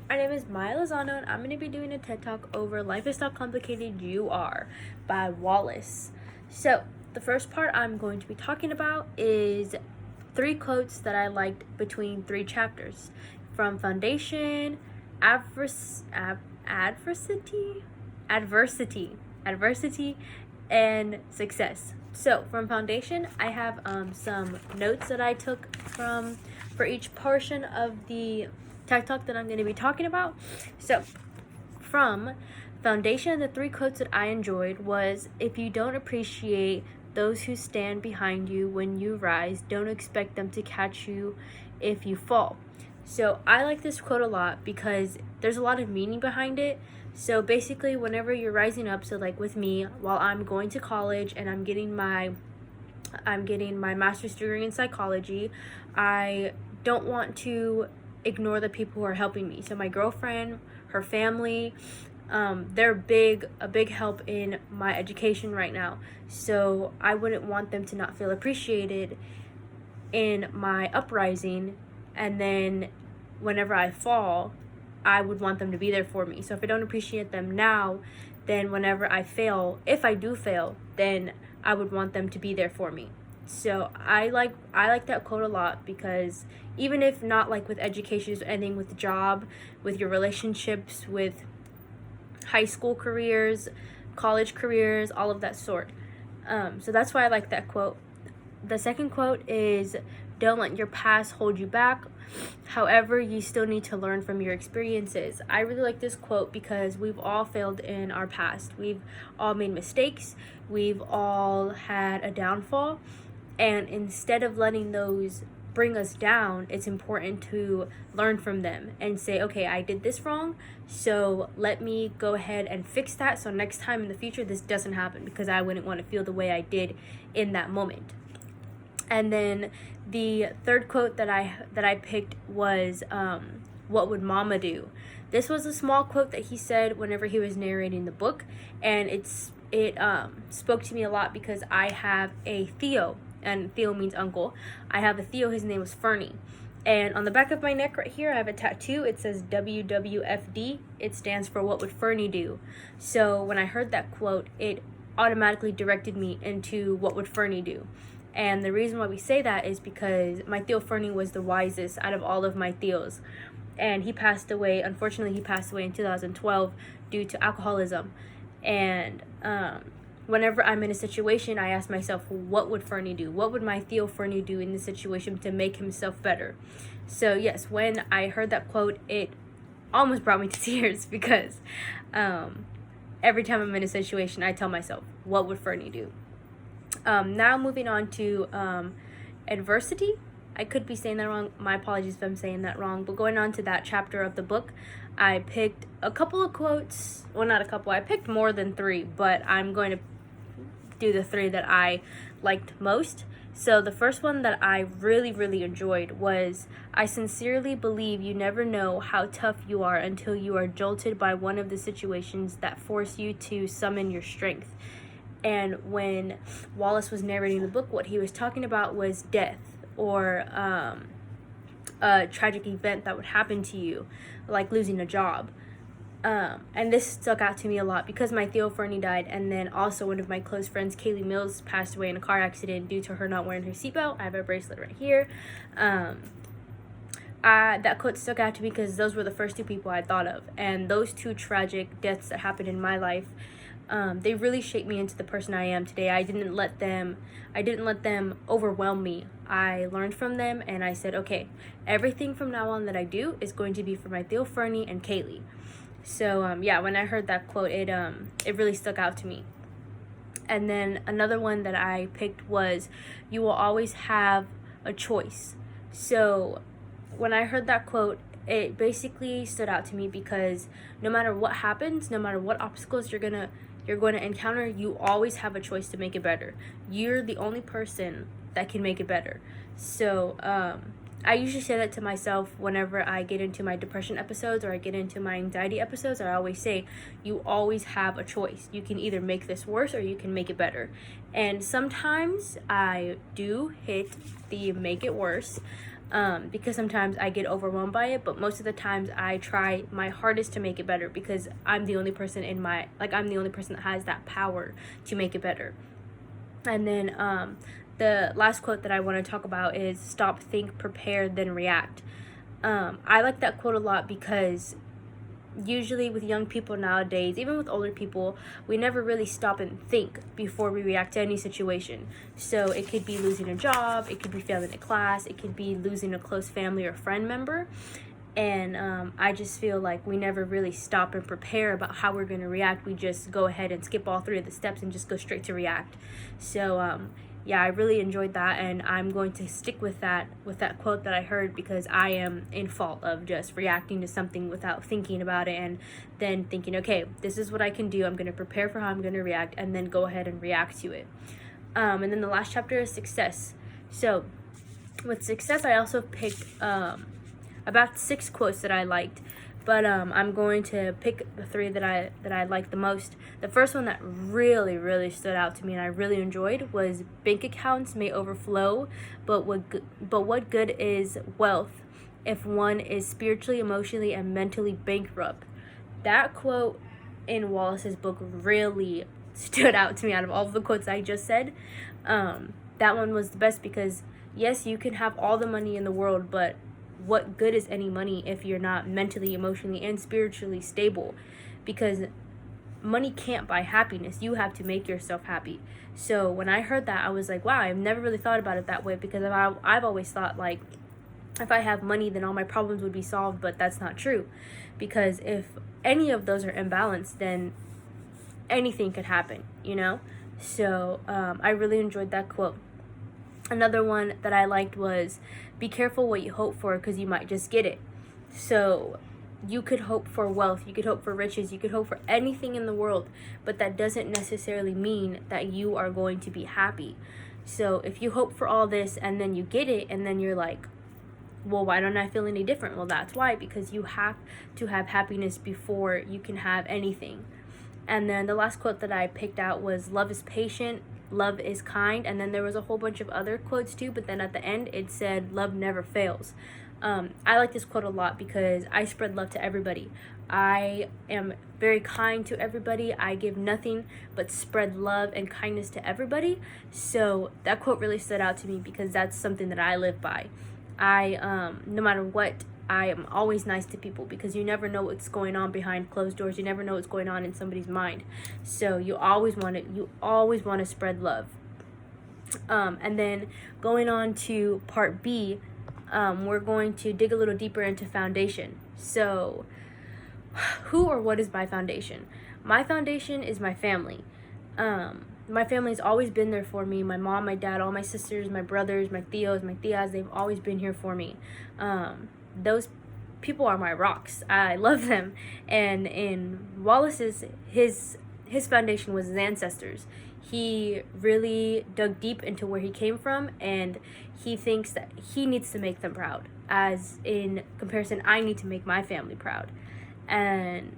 My name is Maya Lozano, and I'm going to be doing a TED Talk over Life is Not Complicated, You Are by Wallace. So, the first part I'm going to be talking about is 3 quotes that I liked between 3 chapters from Foundation, Adversity, and Success. So, from Foundation, I have some notes that I took for each portion of the TED Talk that I'm going to be talking about. So, from Foundation, the 3 quotes that I enjoyed was, if you don't appreciate those who stand behind you when you rise, don't expect them to catch you if you fall. So I like this quote a lot because there's a lot of meaning behind it. So basically, whenever you're rising up, so like with me, while I'm going to college and I'm getting my master's degree in psychology, I don't want to ignore the people who are helping me. So my girlfriend, her family, they're a big help in my education right now. So I wouldn't want them to not feel appreciated in my uprising, and then whenever I fall, I would want them to be there for me. So if I don't appreciate them now, then whenever I fail, if I do fail, then I would want them to be there for me. So I like that quote a lot, because even if not like with education, just anything with the job, with your relationships, with high school careers, college careers, all of that sort. So that's why I like that quote. The second quote is, don't let your past hold you back. However, you still need to learn from your experiences. I really like this quote because we've all failed in our past. We've all made mistakes. We've all had a downfall. And instead of letting those bring us down, it's important to learn from them and say, okay, I did this wrong, so let me go ahead and fix that, so next time in the future this doesn't happen, because I wouldn't want to feel the way I did in that moment. And then the third quote that I picked was, what would mama do? This was a small quote that he said whenever he was narrating the book, and it spoke to me a lot because I have a Theo, and Theo means uncle. I have a Theo, his name was Fernie. And on the back of my neck right here, I have a tattoo. It says WWFD. It stands for What Would Fernie Do? So when I heard that quote, it automatically directed me into what would Fernie do. And the reason why we say that is because my Theo Fernie was the wisest out of all of my Theos. And he passed away, unfortunately he passed away in 2012 due to alcoholism. And whenever I'm in a situation, I ask myself, what would Fernie do? What would my Theo Fernie do in this situation to make himself better? So yes, when I heard that quote, it almost brought me to tears, because every time I'm in a situation, I tell myself, what would Fernie do? Now moving on to adversity. I could be saying that wrong. My apologies if I'm saying that wrong. But going on to that chapter of the book, I picked a couple of quotes. Well, not a couple. I picked more than 3, but I'm going to do the 3 that I liked most. So the first one that I really, really enjoyed was, I sincerely believe you never know how tough you are until you are jolted by one of the situations that force you to summon your strength. And when Wallace was narrating the book, what he was talking about was death, or a tragic event that would happen to you, like losing a job. And this stuck out to me a lot because my Theo Fernie died, and then also one of my close friends, Kaylee Mills, passed away in a car accident due to her not wearing her seatbelt. I have a bracelet right here. That quote stuck out to me because those were the first 2 people I thought of, and those 2 tragic deaths that happened in my life, they really shaped me into the person I am today. I didn't let them overwhelm me. I learned from them, and I said, okay, everything from now on that I do is going to be for my Theo Fernie and Kaylee. So yeah, when I heard that quote, it really stuck out to me. And then another one that I picked was, you will always have a choice. So when I heard that quote, it basically stood out to me because no matter what happens, no matter what obstacles you're going to encounter, you always have a choice to make it better. You're the only person that can make it better. So I usually say that to myself whenever I get into my depression episodes or I get into my anxiety episodes. I always say, you always have a choice. You can either make this worse or you can make it better. And sometimes I do hit the make it worse. because sometimes I get overwhelmed by it, but most of the times I try my hardest to make it better because I'm the only person I'm the only person that has that power to make it better. And then the last quote that I want to talk about is stop, think, prepare, then react. I like that quote a lot because usually with young people nowadays, even with older people, we never really stop and think before we react to any situation. So it could be losing a job, it could be failing a class, it could be losing a close family or friend member. And I just feel like we never really stop and prepare about how we're going to react. We just go ahead and skip all 3 of the steps and just go straight to react. So yeah, I really enjoyed that, and I'm going to stick with that quote that I heard, because I am in fault of just reacting to something without thinking about it and then thinking, okay, this is what I can do. I'm going to prepare for how I'm going to react and then go ahead and react to it. And then the last chapter is success. So with success, I also picked about 6 quotes that I liked, but I'm going to pick the 3 that I liked the most. The first one that really stood out to me and I really enjoyed was, bank accounts may overflow, but what good is wealth if one is spiritually, emotionally, and mentally bankrupt? That quote in Wallace's book really stood out to me out of all of the quotes I just said. That one was the best because, yes, you can have all the money in the world, but what good is any money if you're not mentally, emotionally, and spiritually stable? Because money can't buy happiness. You have to make yourself happy. So when I heard that, I was like, wow, I've never really thought about it that way, because I've always thought, like, if I have money, then all my problems would be solved, but that's not true. Because if any of those are imbalanced, then anything could happen, you know? So I really enjoyed that quote. Another one that I liked was, be careful what you hope for, because you might just get it. So you could hope for wealth, you could hope for riches, you could hope for anything in the world, but that doesn't necessarily mean that you are going to be happy. So if you hope for all this and then you get it and then you're like, well, why don't I feel any different? Well, that's why, because you have to have happiness before you can have anything. And then the last quote that I picked out was, love is patient, love is kind. And then there was a whole bunch of other quotes too, but then at the end it said, love never fails. I like this quote a lot because I spread love to everybody. I am very kind to everybody. I give nothing but spread love and kindness to everybody. So that quote really stood out to me because that's something that I live by. No matter what, I am always nice to people, because you never know what's going on behind closed doors. You never know what's going on in somebody's mind. So you always want to spread love. And then going on to part B, we're going to dig a little deeper into foundation. So who or what is my foundation? My foundation is my family. My family's always been there for me. My mom, my dad, all my sisters, my brothers, my tios, my tias, they've always been here for me. Those people are my rocks. I love them. And in Wallace's, his foundation was his ancestors. He really dug deep into where he came from, and he thinks that he needs to make them proud. As in comparison, I need to make my family proud. And